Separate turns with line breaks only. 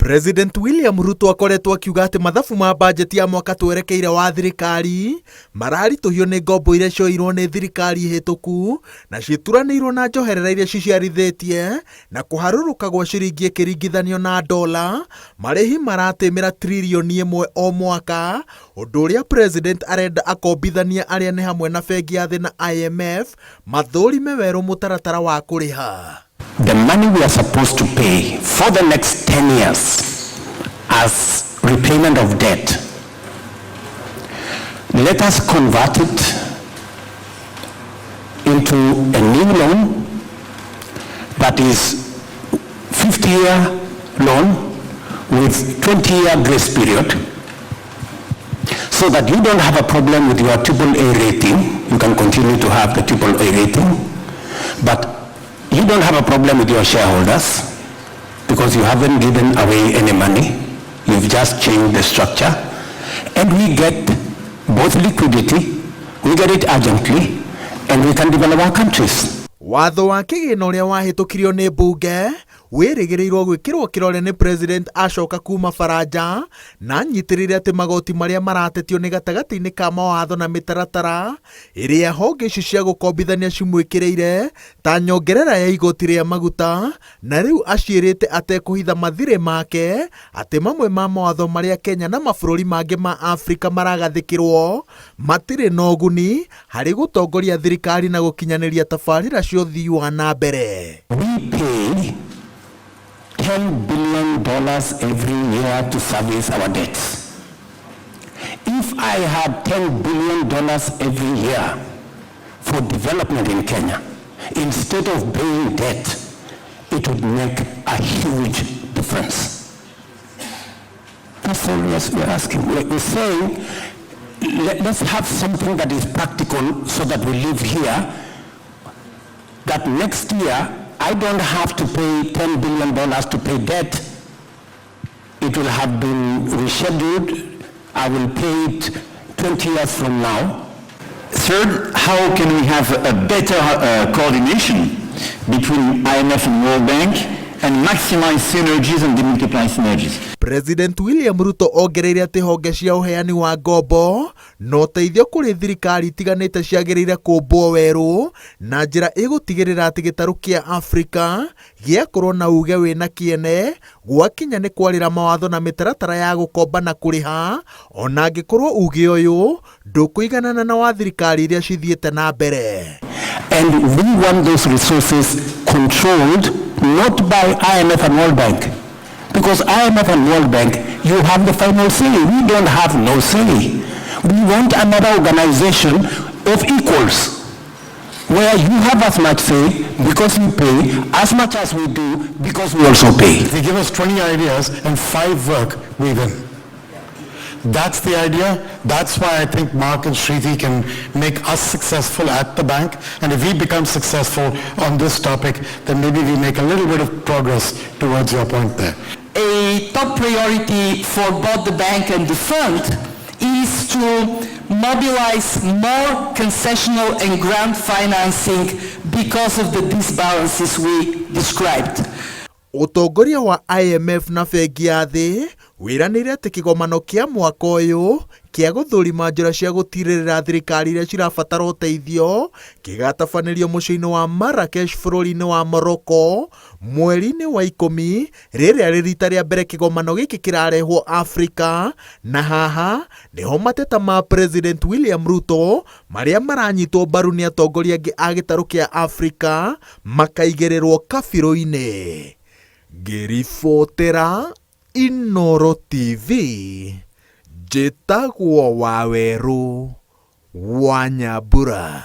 President William Ruto akoretwo akiuga ati mathabu ma bajeti ya mwaka twerekeire wa thirikari mararitũhio nĩ ngombo iria cioirwo nĩ thirikari hĩtũku na cituranĩirwo na njoherera iria ciciarithĩtie na kũharũrũka gwa ciringi ĩkĩringithanio na dola marĩhi maratĩmĩra tririoni ĩmwe o mwaka, ũndũ ũrĩa president arenda akombithania arĩa nĩ hamwe na bengi ya thĩ na IMF mathũrime werũ mũtaratara wa kũrĩha.
The money we are supposed to pay for the next 10 years as repayment of debt, let us convert it into a new loan that is 50-year loan with 20-year grace period, so that you don't have a problem with your AAA rating. You can continue to have the AAA rating, but you don't have a problem with your shareholders because you haven't given away any money. You've just changed the structure. And we get both liquidity, we get it urgently, and we can develop our countries.
Watho wa kĩgĩna ũrĩa wahĩtũkirio nĩ mbunge wĩrĩgĩrĩirwo gwĩkĩrwo kĩrore nĩ president acoka kuma Faranja na nyitĩrĩre atĩ magoti marĩa maratetio nĩ gatagatĩ-inĩ ka mawatho na mĩtaratara ĩrĩa honge ici cia gũkombithania cimwĩkĩrĩire ta nyongerera ya igoti rĩa maguta, na rĩu aciĩrĩte atekũhitha mathirĩ make atĩ mamwe ma mawatho marĩa Kenya na mabũrũri mangĩ ma Afrika maragathĩkĩrwo matirĩ na ũguni harĩ gũtongoria thirikari na gũkinyanĩria tabarĩra cia ũthii wa na mbere.
We pay $10 billion every year to service our debts. If I had $10 billion every year for development in Kenya, instead of paying debt, it would make a huge difference. That's all we're asking. We're saying, let's have something that is practical so that we live here, that next year I don't have to pay $10 billion to pay debt. It will have been rescheduled. I will pay it 20 years from now.
Third, how can we have a better coordination between IMF and World Bank and maximize synergies and demultiply synergies?
President William Ruto ongereire atĩ honge cia ũheani wa ngombo no ũteithio kũrĩ thirikari itiganĩte ciagĩrĩire kũmbwo werũ na njĩra ĩgũtigĩrĩra atĩ gĩtarũ kĩa Afrika gĩakorwo na uge wĩna kĩene gwakinya nĩ kwarĩra mawatho na mĩtaratara ya gũkomba na kũrĩha, ona angĩkorwo uge ũyũ ndũkũiganana na wa thirikari iria cithiĩte na mbere.
And we want those resources controlled not by IMF and World Bank. Because IMF and World Bank, you have the final say. We don't have no say. We want another organization of equals, where you have as much say because you pay as much as we do because we also pay.
If you give us 20 ideas and 5 work, we win. That's the idea. That's why I think Mark and Shriti can make us successful at the bank. And if we become successful on this topic, then maybe we make a little bit of progress towards your point there.
A top priority for both the bank and the fund is to mobilize more concessional and grant financing because of the disbalances we described.
Ũtongoria wa IMF na bengi ya thĩ wĩranĩire atĩ kĩgomano kĩa mwaka ũyũ kĩa gũthũrima njĩra cia gũtirĩrĩra thirikari iria cirabatara ũteithio kĩgatabanĩrio mũciĩ-inĩ wa Marrakesh bũrũri-inĩ wa Morocco mweri-inĩ wa 10 rĩrĩa rĩ rita rĩa mbere kĩgomano gĩkĩ kĩrarehwo Afrika, na haha nĩho mateta ma President William Ruto marĩa maranyitwo mbaru nĩ atongoria angĩ a gĩtarũ kĩa Afrika makaigĩrĩrwo kabirũ-inĩ. Ngĩribotera Inooro TV, njĩtagwo Wawerũ wa Nyambura.